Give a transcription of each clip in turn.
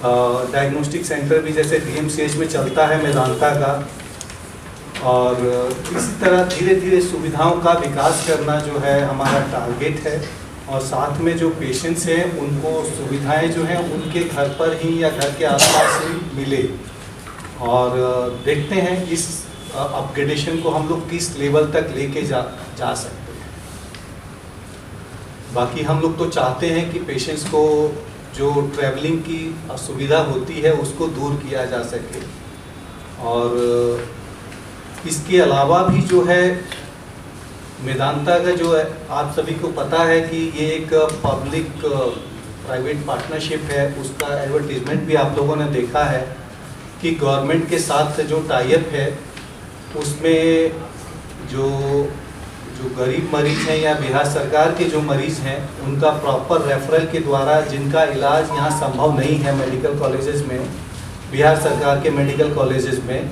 Diagnostic centre भी जैसे DMCH में चलता है मेदांता का, और इसी तरह धीरे धीरे सुविधाओं का विकास करना जो है हमारा टारगेट है। और साथ में जो पेशेंट्स हैं उनको सुविधाएं जो हैं उनके घर पर ही या घर के आसपास ही मिले। और देखते हैं इस अपग्रेडेशन को हम लोग किस लेवल तक लेके जा सकते हैं। बाकी हम लोग तो चाहते हैं कि पेशेंट्स को जो ट्रैवलिंग की असुविधा होती है उसको दूर किया जा सके। और इसके अलावा भी जो है मेदांता का जो है आप सभी को पता है कि ये एक पब्लिक प्राइवेट पार्टनरशिप है। उसका एडवर्टीजमेंट भी आप लोगों ने देखा है कि गवर्नमेंट के साथ जो टाई अप है उसमें जो गरीब मरीज हैं या बिहार सरकार के जो मरीज़ हैं उनका प्रॉपर रेफरल के द्वारा जिनका इलाज यहाँ संभव नहीं है मेडिकल कॉलेजेस में, बिहार सरकार के मेडिकल कॉलेजेस में,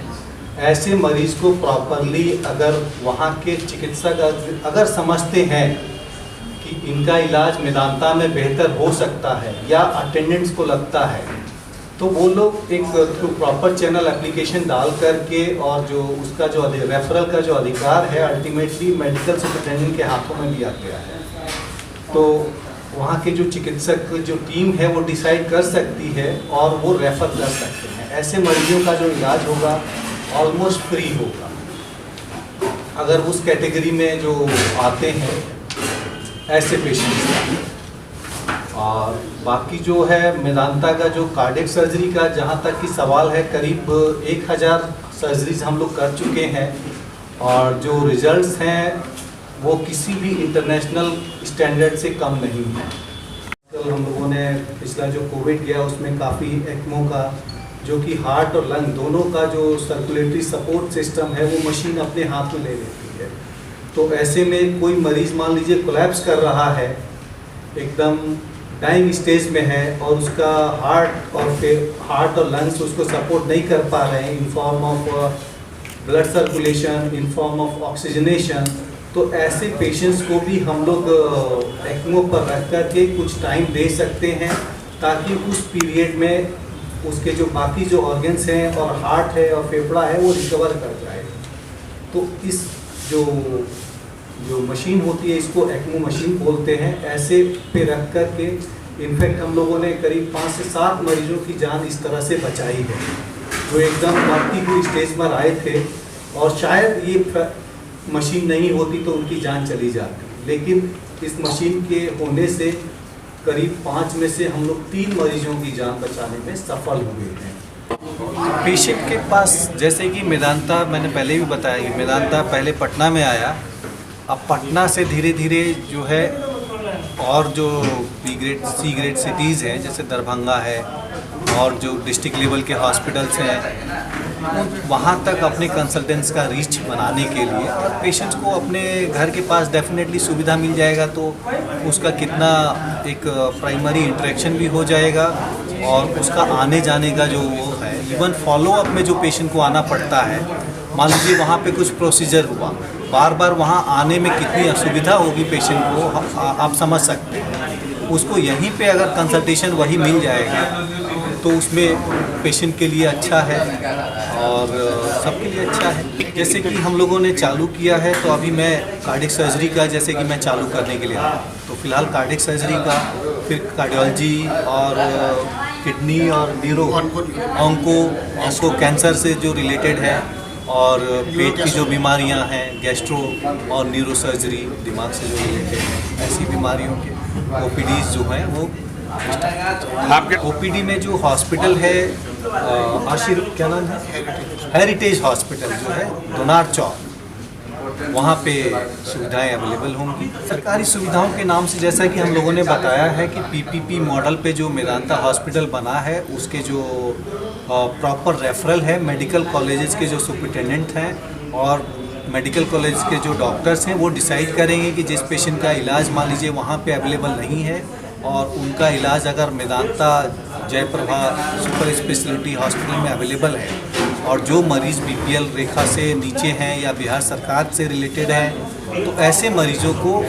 ऐसे मरीज़ को प्रॉपरली अगर वहाँ के चिकित्सक अगर समझते हैं कि इनका इलाज मेदांता में बेहतर हो सकता है या अटेंडेंट्स को लगता है, तो वो लोग एक थ्रू प्रॉपर चैनल एप्लीकेशन डाल करके और जो उसका जो रेफरल का जो अधिकार है अल्टीमेटली मेडिकल सुपरिटेंडेंट के हाथों में दिया गया है। तो वहाँ के जो चिकित्सक जो टीम है वो डिसाइड कर सकती है और वो रेफ़र कर सकते हैं। ऐसे मरीजों का जो इलाज होगा ऑलमोस्ट फ्री होगा अगर उस कैटेगरी में जो आते हैं ऐसे पेशेंट्स। और बाकी जो है मेदांता का जो कार्डियक सर्जरी का जहाँ तक कि सवाल है, करीब 1000 सर्जरीज हम लोग कर चुके हैं और जो रिजल्ट्स हैं वो किसी भी इंटरनेशनल स्टैंडर्ड से कम नहीं है। कल हम लोगों ने पिछला जो कोविड गया उसमें काफ़ी एक्मो का जो कि हार्ट और लंग दोनों का जो सर्कुलेटरी सपोर्ट सिस्टम है वो मशीन अपने हाथ में ले लेती है। तो ऐसे में कोई मरीज़ मान लीजिए कोलैप्स कर रहा है, एकदम डाइंग स्टेज में है और उसका हार्ट और लंग्स उसको सपोर्ट नहीं कर पा रहे हैं in form of blood circulation, in form of oxygenation, तो ऐसे पेशेंट्स को भी हम लोग एक्मो पर रख कर के कुछ टाइम दे सकते हैं ताकि उस पीरियड में उसके जो बाकी जो ऑर्गन्स हैं और हार्ट है और फेफड़ा है वो रिकवर कर जाए। तो इस जो मशीन होती है इसको एक्मो मशीन बोलते हैं। ऐसे पे रख कर के इनफैक्ट हम लोगों ने करीब 5 से 7 मरीजों की जान इस तरह से बचाई है जो एकदम मरती हुई स्टेज पर आए थे और शायद ये मशीन नहीं होती तो उनकी जान चली जाती। लेकिन इस मशीन के होने से करीब 5 में से हम लोग 3 मरीजों की जान बचाने में सफल हुए हैं। पेशेंट के पास जैसे कि मेदांता, मैंने पहले भी बताया कि मेदांता पहले पटना में आया, अब पटना से धीरे धीरे जो है और जो B grade C grade cities हैं जैसे दरभंगा है और जो डिस्ट्रिक्ट लेवल के हॉस्पिटल्स हैं वहाँ तक अपने कंसल्टेंट्स का रीच बनाने के लिए और पेशेंट्स को अपने घर के पास डेफिनेटली सुविधा मिल जाएगा तो उसका कितना एक प्राइमरी इंटरेक्शन भी हो जाएगा और उसका आने जाने का जो वो है, इवन फॉलो अप में जो पेशेंट को आना पड़ता है, मान लीजिए वहाँ पे कुछ प्रोसीजर हुआ, बार बार वहाँ आने में कितनी असुविधा होगी पेशेंट को आप समझ सकते हैं। उसको यहीं पे अगर कंसल्टेशन वही मिल जाएगा तो उसमें पेशेंट के लिए अच्छा है और सबके लिए अच्छा है। जैसे कि हम लोगों ने चालू किया है तो अभी मैं कार्डियक सर्जरी का जैसे कि मैं चालू करने के लिए आया, तो फिलहाल कार्डियक सर्जरी का, फिर कार्डियोलॉजी और किडनी और न्यूरो ऑन्को कैंसर से जो रिलेटेड है और पेट की जो बीमारियां हैं, गैस्ट्रो और न्यूरो सर्जरी, दिमाग से जो रिलेटेड है, ऐसी बीमारियों के OPDs जो हैं वो आपके OPD में जो हॉस्पिटल है क्या नाम है, हेरिटेज हॉस्पिटल जो है दोनार चौक, वहाँ पे सुविधाएं अवेलेबल होंगी। सरकारी सुविधाओं के नाम से जैसा कि हम लोगों ने बताया है कि PPP मॉडल पे जो मेदांता हॉस्पिटल बना है उसके जो प्रॉपर रेफरल है मेडिकल कॉलेजेस के जो सुपरिटेंडेंट हैं और मेडिकल कॉलेज के जो डॉक्टर्स हैं वो डिसाइड करेंगे कि जिस पेशेंट का इलाज मान लीजिए वहाँ पे अवेलेबल नहीं है और उनका इलाज अगर Medanta Jayprabha super speciality hospital में अवेलेबल है और जो मरीज़ BPL रेखा से नीचे हैं या बिहार सरकार से रिलेटेड हैं तो ऐसे मरीजों को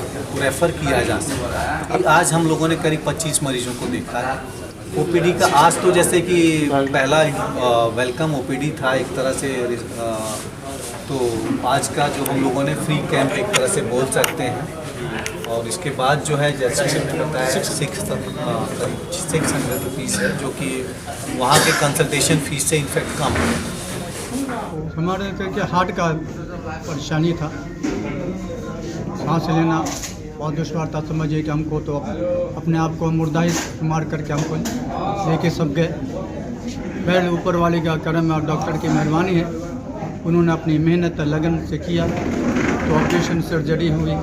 रेफ़र किया जा सकता है। आज हम लोगों ने करीब 25 मरीजों को देखा है ओपीडी का आज तो जैसे कि पहला वेलकम ओपीडी था एक तरह से, तो आज का जो हम लोगों ने फ्री कैंप एक तरह से बोल सकते हैं। और इसके बाद जो है जैसे मैंने बताया 600 रुपीज़ है, जो कि वहाँ के कंसल्टेशन फीस से इनफेक्ट कम है। हमारे क्या हार्ट का परेशानी था, सांस लेना बहुत दुश्वार था। समझिए कि हमको तो अपने आप को मुर्दा ही मार करके हमको लेके सब गए। पहले ऊपर वाले का करम और डॉक्टर की मेहरबानी है, उन्होंने अपनी मेहनत लगन से किया तो ऑपरेशन सर्जरी हुई।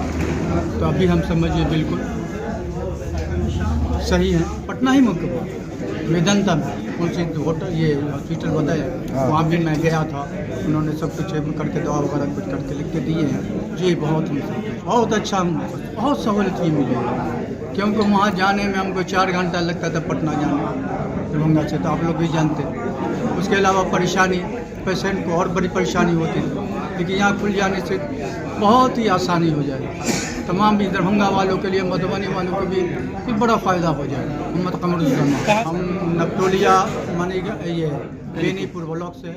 तो अभी हम समझिए बिल्कुल सही है। पटना ही मुख्य वेदांता में कौन सी होटल ये हॉस्पिटल बताया, वहाँ भी मैं गया था। उन्होंने सब कुछ करके दवा वगैरह कुछ करके लिख के दिए हैं जी। बहुत अच्छा, बहुत सहूलत ही मिली है, क्योंकि वहाँ जाने में हमको 4 घंटा लगता था पटना जाने दरभंगा से, तो आप लोग भी जानते हैं। उसके अलावा परेशानी पेशेंट को और बड़ी परेशानी होती थी, लेकिन यहाँ खुल जाने से बहुत ही आसानी हो जाएगी। तमाम भी दरभंगा वालों के लिए, मधुबनी वालों को भी बड़ा फ़ायदा हो जाएगा। हम नपटोलिया मानी ये बेनीपुर ब्लॉक से